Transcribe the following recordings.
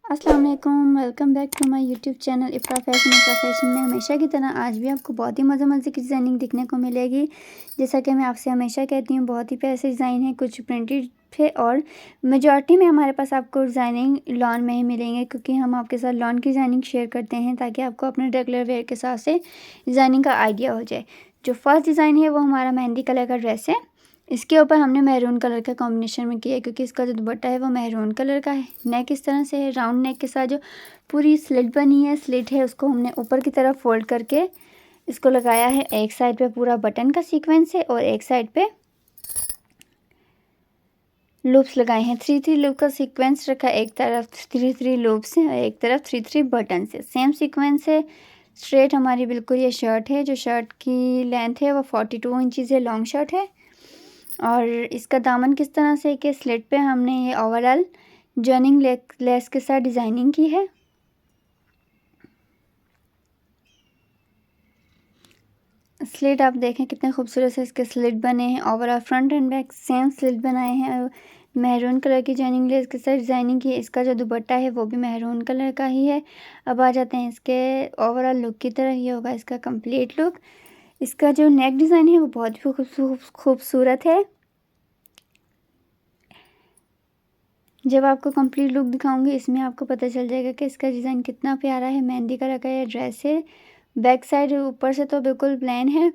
अस्सलाम वालेकुम, welcome back to my YouTube channel Ifra fashion में हमेशा की तरह आज भी आपको बहुत ही मज़े की डिज़ाइनिंग देखने को मिलेगी। जैसा कि मैं आपसे हमेशा कहती हूँ, बहुत ही प्यारे से डिज़ाइन है, कुछ प्रिंटेड है और मेजॉरिटी में हमारे पास आपको डिज़ाइनिंग लॉन में ही मिलेंगे, क्योंकि हम आपके साथ लॉन की डिज़ाइनिंग शेयर करते हैं ताकि आपको अपने रेगुलर वेयर के हिसाब से डिज़ाइनिंग का आइडिया हो जाए। जो फर्स्ट डिज़ाइन है वो हमारा मेहंदी कलर का ड्रेस है। इसके ऊपर हमने मैरून कलर का कॉम्बिनेशन में किया है, क्योंकि इसका जो दुपट्टा है वो मैरून कलर का है। नेक इस तरह से है, राउंड नेक के साथ जो पूरी स्लिट बनी है, स्लिट है उसको हमने ऊपर की तरफ फोल्ड करके इसको लगाया है। एक साइड पे पूरा बटन का सीक्वेंस है और एक साइड पे लूप्स लगाए हैं। 3-3 लूप का सीक्वेंस रखा है, एक तरफ 3-3 लूप्स हैं और एक तरफ 3-3 बटन है। सेम सीक्वेंस है, स्ट्रेट हमारी बिल्कुल ये शर्ट है। जो शर्ट की लेंथ है वो 42 इंचज़ है, लॉन्ग शर्ट है। और इसका दामन किस तरह से कि स्लिट पे हमने ये ओवरऑल जर्निंग लेस के साथ डिज़ाइनिंग की है। स्लिट आप देखें कितने खूबसूरत से इसके स्लिट बने हैं। Overall front end back same slit बनाए हैं। मैरून कलर की जर्निंग लेस के साथ डिज़ाइनिंग की है। इसका जो दुपट्टा है वो भी मैरून कलर का ही है। अब आ जाते हैं इसके ओवरऑल लुक की तरफ। ये होगा इसका कंप्लीट लुक। इसका जो नेक डिज़ाइन है वो बहुत ही खूबसूरत है। जब आपको कंप्लीट लुक दिखाऊंगी इसमें आपको पता चल जाएगा कि इसका डिज़ाइन कितना प्यारा है। मेहंदी कलर का ये ड्रेस है। बैक साइड ऊपर से तो बिल्कुल प्लेन है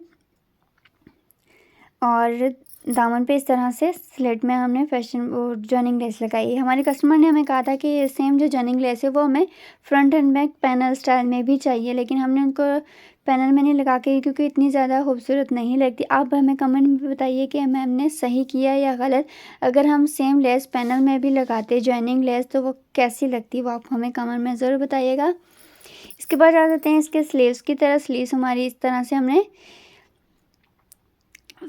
और दामन पे इस तरह से स्लिट में हमने फैशन वो जर्निंग लेस लगाई है। हमारे कस्टमर ने हमें कहा था कि ये सेम जो जर्निंग लेस है वो हमें front end back panel style में भी चाहिए, लेकिन हमने उनको पैनल में नहीं लगा के, क्योंकि इतनी ज़्यादा खूबसूरत नहीं लगती। आप हमें कमेंट में बताइए कि मैम ने सही किया या गलत। अगर हम सेम लेस पैनल में भी लगाते जॉइनिंग लेस तो वो कैसी लगती, वो आप हमें कमेंट में ज़रूर बताइएगा। इसके बाद आ जाते हैं इसके स्लीव्स की तरह। स्लीव्स हमारी इस तरह से हमने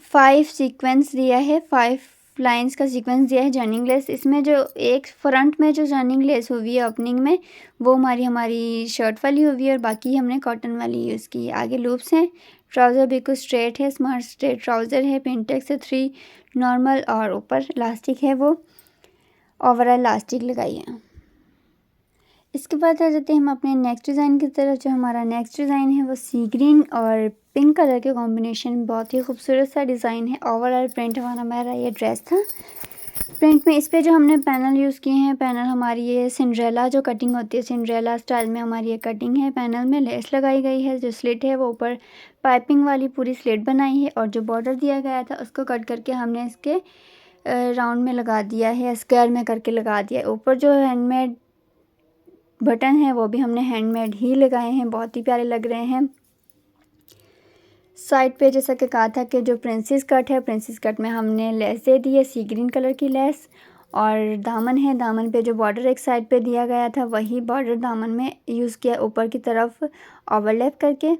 5 सीक्वेंस दिया है, 5 लाइंस का सीक्वेंस दिया है जर्निंग लेस। इसमें जो एक फ्रंट में जो जर्निंग लेस हुई है ओपनिंग में वो हमारी शर्ट वाली हुई है और बाकी हमने कॉटन वाली यूज़ की है। आगे लूप्स हैं। ट्राउज़र बिल्कुल स्ट्रेट है, स्मार्ट स्ट्रेट ट्राउज़र है। पिंटेक्स से 3 नॉर्मल और ऊपर इलास्टिक है, वो ओवरऑल इलास्टिक लगाई है। इसके बाद आ जाते हैं हम अपने नेक्स्ट डिज़ाइन की तरफ। जो हमारा नेक्स्ट डिज़ाइन है वो सी ग्रीन और पिंक कलर के कॉम्बिनेशन, बहुत ही खूबसूरत सा डिज़ाइन है। ओवरऑल प्रिंट हमारा ये ड्रेस था। प्रिंट में इस पे जो हमने पैनल यूज़ किए हैं, पैनल हमारी ये सिंड्रेला जो कटिंग होती है, सिंड्रेला स्टाइल में हमारी ये कटिंग है। पैनल में लेस लगाई गई है। जो स्लिट है वो ऊपर पाइपिंग वाली पूरी स्लिट बनाई है और जो बॉर्डर दिया गया था उसको कट करके हमने इसके राउंड में लगा दिया है, स्क्वायर में करके लगा दिया है। ऊपर जो हैंडमेड बटन है वो भी हमने हैंडमेड ही लगाए हैं, बहुत ही प्यारे लग रहे हैं। साइड पे जैसा कि कहा था कि जो प्रिंसेस कट है, प्रिंसेस कट में हमने लेस दे दी है, सी ग्रीन कलर की लेस। और दामन है, दामन पे जो बॉर्डर एक साइड पे दिया गया था वही बॉर्डर दामन में यूज़ किया, ऊपर की तरफ ओवरलैप करके।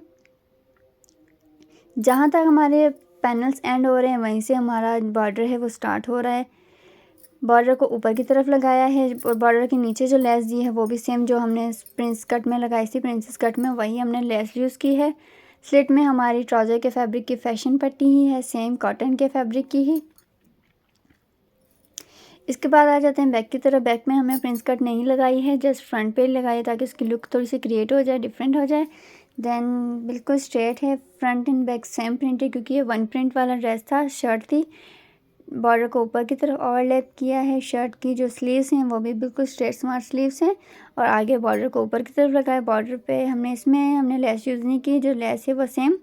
जहाँ तक हमारे पैनल्स एंड हो रहे हैं वहीं से हमारा बॉर्डर है वो स्टार्ट हो रहा है। बॉर्डर को ऊपर की तरफ लगाया है और बॉर्डर के नीचे जो लेस दी है वो भी सेम जो हमने प्रिंस कट में लगाई थी, प्रिंसेस कट में वही हमने लेस यूज़ की है। स्लिट में हमारी ट्राउज़र के फैब्रिक की फैशन पट्टी ही है, सेम कॉटन के फैब्रिक की ही। इसके बाद आ जाते हैं बैक की तरफ। बैक में हमने प्रिंस कट नहीं लगाई है, जस्ट फ्रंट पे लगाई है ताकि उसकी लुक थोड़ी सी क्रिएट हो जाए, डिफरेंट हो जाए। देन बिल्कुल स्ट्रेट है, front end back same print है, क्योंकि ये वन प्रिंट वाला ड्रेस था, शर्ट थी। बॉर्डर को ऊपर की तरफ ओवरलैप किया है। शर्ट की जो स्लीव्स हैं वो भी बिल्कुल स्ट्रेट स्मार्ट स्लीव्स हैं और आगे बॉर्डर को ऊपर की तरफ लगाया। बॉर्डर पे हमने लेस यूज़ नहीं की, जो लेस है वो सेम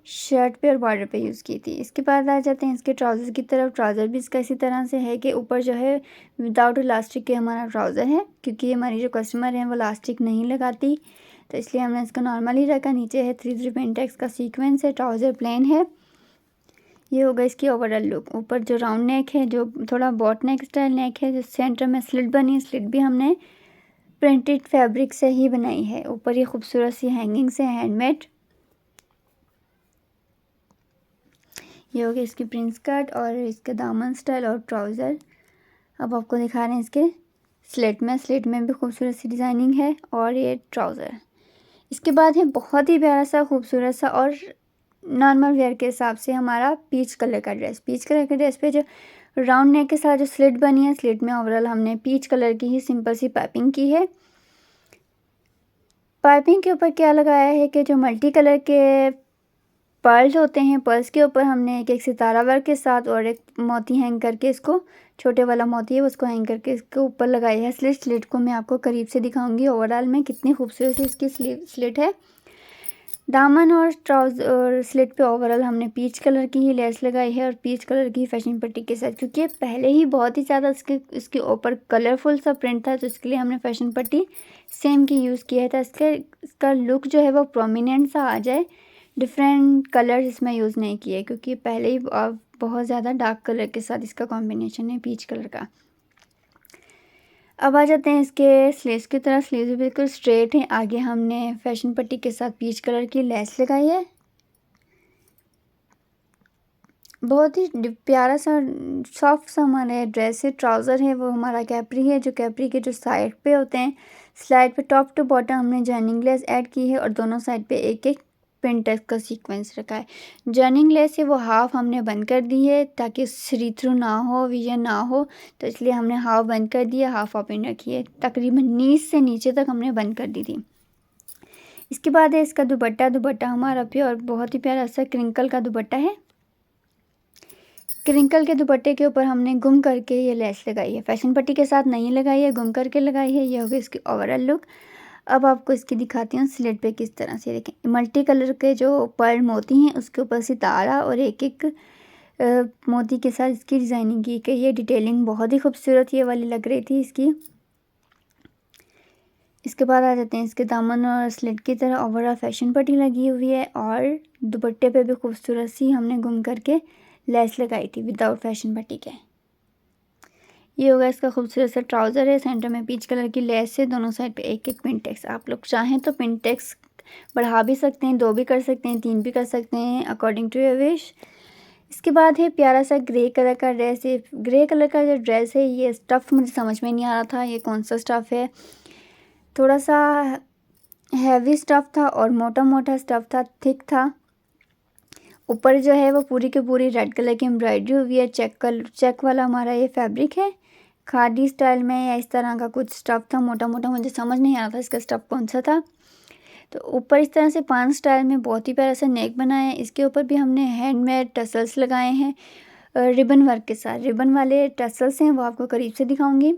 शर्ट पे और बॉर्डर पे यूज़ की थी। इसके बाद आ जाते हैं इसके ट्राउज़र की तरफ। ट्राउज़र भी इसका इसी तरह से है कि ऊपर जो है विदाउट इलास्टिक के हमारा ट्राउज़र है, क्योंकि हमारी जो कस्टमर हैं वो इलास्टिक नहीं लगाती, तो इसलिए हमने इसको नॉर्मल ही रखा। नीचे है 3-3 पेंटेक्स का सीक्वेंस है, ट्राउज़र प्लेन है। ये होगा इसकी ओवरऑल लुक। ऊपर जो राउंड नेक है, जो थोड़ा बॉट नेक स्टाइल नेक है, जो सेंटर में स्लिट बनी है, स्लिट भी हमने प्रिंटेड फैब्रिक से ही बनाई है। ऊपर ये खूबसूरत सी हैंगिंग से हैंडमेड। ये हो गया इसकी प्रिंस कट और इसके दामन स्टाइल और ट्राउज़र। अब आपको दिखा रहे हैं इसके स्लिट में भी खूबसूरत सी डिज़ाइनिंग है और ये ट्राउज़र। इसके बाद है बहुत ही प्यारा सा खूबसूरत सा और नॉर्मल वेयर के हिसाब से हमारा पीच कलर का ड्रेस। पीच कलर के ड्रेस पे जो राउंड नेक के साथ जो स्लिट बनी है, स्लिट में ओवरऑल हमने पीच कलर की ही सिंपल सी पाइपिंग की है। पाइपिंग के ऊपर क्या लगाया है कि जो मल्टी कलर के पर्ल्स होते हैं, पर्ल्स के ऊपर हमने एक सितारा वर्क के साथ और एक मोती हैंग करके, इसको छोटे वाला मोती है उसको हैंग करके इसके ऊपर लगाई है स्लिट। स्लिट को मैं आपको करीब से दिखाऊंगी ओवरऑल में कितनी खूबसूरत सी इसकी स्लिट है। दामन और ट्राउज़र और स्लिट पे ओवरऑल हमने पीच कलर की ही लेस लगाई है और पीच कलर की फैशन पट्टी के साथ, क्योंकि पहले ही बहुत ही ज़्यादा इसके ऊपर कलरफुल सा प्रिंट था, तो इसके लिए हमने फैशन पट्टी सेम की यूज़ किया था। इसका लुक जो है वो प्रोमिनेंट सा आ जाए, डिफरेंट कलर्स इसमें यूज़ नहीं किए, क्योंकि पहले ही बहुत ज़्यादा डार्क कलर के साथ इसका कॉम्बिनेशन है पीच कलर का। अब आ जाते हैं इसके स्लीव्स की तरफ। स्लीव्स बिल्कुल स्ट्रेट हैं। आगे हमने फैशन पट्टी के साथ पीच कलर की लेस लगाई है। बहुत ही प्यारा सा सॉफ्ट सा हमारा ड्रेस है। ट्राउज़र है वो हमारा कैप्री है, जो कैप्री के जो साइड पे होते हैं, स्लाइड पे टॉप टू बॉटम हमने जर्निंग लेस ऐड की है और दोनों साइड पे एक एक पिंटेक्स का सीक्वेंस रखा है। जर्निंग लेस है वो हाफ हमने बंद कर दी है ताकि सी थ्रू ना हो, विजन ना हो, तो इसलिए हमने हाफ बंद कर दिया, हाफ ओपन रखी है। तकरीबन नीच से नीचे तक हमने बंद कर दी थी। इसके बाद है इसका दुपट्टा हमारा प्योर बहुत ही प्यारा सा क्रिंकल का दुपट्टा है। क्रिंकल के दुपट्टे के ऊपर हमने गुम करके ये लेस लगाई है, फैशन पट्टी के साथ नहीं लगाई है, गुम करके लगाई है। ये होगी इसकी ओवरऑल लुक। अब आपको इसकी दिखाती हूँ स्लिट पे किस तरह से। देखें, मल्टी कलर के जो पर्ल मोती हैं उसके ऊपर सितारा और एक एक मोती के साथ इसकी डिज़ाइनिंग की गई है। डिटेलिंग बहुत ही खूबसूरत ये वाली लग रही थी इसकी। इसके बाद आ जाते हैं इसके दामन और स्लिट की तरह ओवरऑल फैशन पट्टी लगी हुई है और दुपट्टे पे भी खूबसूरत सी हमने गुम करके लेस लगाई थी विदाउट फैशन पट्टी के। ये होगा इसका खूबसूरत सा ट्राउज़र है, सेंटर में पीच कलर की लेस है, दोनों साइड पे एक एक पिंटेक्स। आप लोग चाहें तो पिंटेक्स बढ़ा भी सकते हैं, 2 भी कर सकते हैं, 3 भी कर सकते हैं, अकॉर्डिंग टू योर विश। इसके बाद है प्यारा सा ग्रे कलर का ड्रेस है। ग्रे कलर का जो ड्रेस है, ये स्टफ़ मुझे समझ में नहीं आ रहा था ये कौन सा स्टफ़ है। थोड़ा सा हैवी स्टफ़ था और मोटा मोटा स्टफ़ था, थिक था। ऊपर जो है वो पूरी की पूरी रेड कलर की एम्ब्रॉयडरी हुई है। चेक वाला हमारा ये फैब्रिक है, खादी स्टाइल में या इस तरह का कुछ स्टफ़ था मोटा मोटा, मुझे समझ नहीं आ रहा था इसका स्टफ़ कौन सा था। तो ऊपर इस तरह से 5 स्टाइल में बहुत ही प्यारा सा नेक बनाया है। इसके ऊपर भी हमने हैंडमेड टसल्स लगाए हैं रिबन वर्क के साथ। रिबन वाले टसल्स हैं वो आपको करीब से दिखाऊंगी।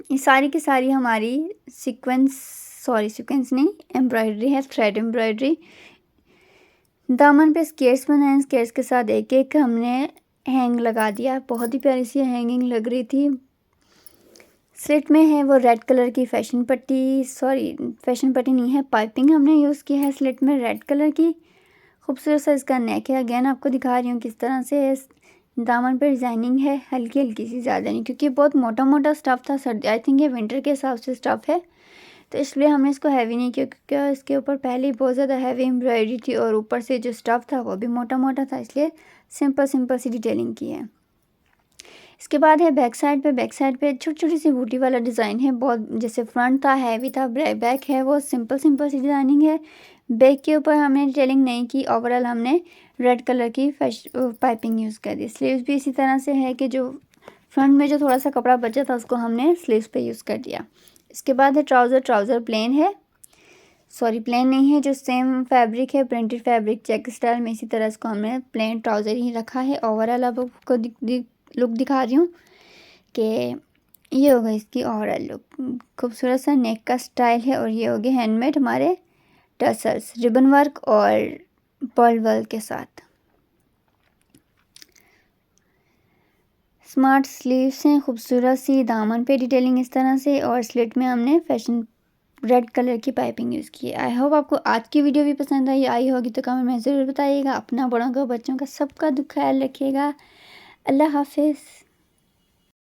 ये सारी की सारी हमारी सीक्वेंस नहीं, एम्ब्रॉयडरी है, थ्रेड एम्ब्रॉयडरी। दामन पे स्केट्स बनाए, स्केट्स के साथ एक एक हमने हैंग लगा दिया। बहुत ही प्यारी सी हैंगिंग लग रही थी। स्लिट में है वो रेड कलर की फैशन पट्टी नहीं है, पाइपिंग हमने यूज़ की है स्लिट में रेड कलर की। खूबसूरत सा इसका नेक है। अगेन आपको दिखा रही हूँ किस तरह से दामन पर डिज़ाइनिंग है, हल्की हल्की सी, ज़्यादा नहीं, क्योंकि बहुत मोटा मोटा स्टफ़ था। सर्दी आई थिंक ये विंटर के हिसाब से स्टफ़ है, तो इसलिए हमने इसको हैवी नहीं किया, क्योंकि इसके ऊपर पहले ही बहुत ज़्यादा हैवी एम्ब्रॉयडरी थी और ऊपर से जो स्टफ़ था वो भी मोटा मोटा था, इसलिए सिंपल सी डिटेलिंग की है। इसके बाद है बैक साइड पे छोटी छोटी सी बूटी वाला डिज़ाइन है। बहुत जैसे फ्रंट था हैवी था, बैक है वो सिंपल सी डिज़ाइनिंग है। बैक के ऊपर हमने डिटेलिंग नहीं की। ओवरऑल हमने रेड कलर की पाइपिंग यूज़ कर दी। स्लीव्स भी इसी तरह से है कि जो फ्रंट में जो थोड़ा सा कपड़ा बचा था उसको हमने स्लीव्स पे यूज़ कर दिया। इसके बाद है ट्राउज़र प्लेन है, प्लेन नहीं है, जो सेम फैब्रिक है, प्रिंटेड फैब्रिक चेक स्टाइल में, इसी तरह इसको हमने प्लेन ट्राउज़र ही रखा है। ओवरऑल अब आपको लुक दिखा रही हूँ कि ये होगा इसकी ओवरऑल लुक। खूबसूरत सा नेक का स्टाइल है और ये हो गए हैंडमेड हमारे टसल्स रिबन वर्क और पर्ल वर्क के साथ। स्मार्ट स्लीव्स हैं, खूबसूरत सी दामन पे डिटेलिंग इस तरह से, और स्लिट में हमने फैशन रेड कलर की पाइपिंग यूज़ की है। आई होप आपको आज की वीडियो भी पसंद आई होगी, तो कमेंट में ज़रूर बताइएगा। अपना, बड़ों का, बच्चों का, सबका ख्याल रखिएगा। अल्लाह हाफिज़।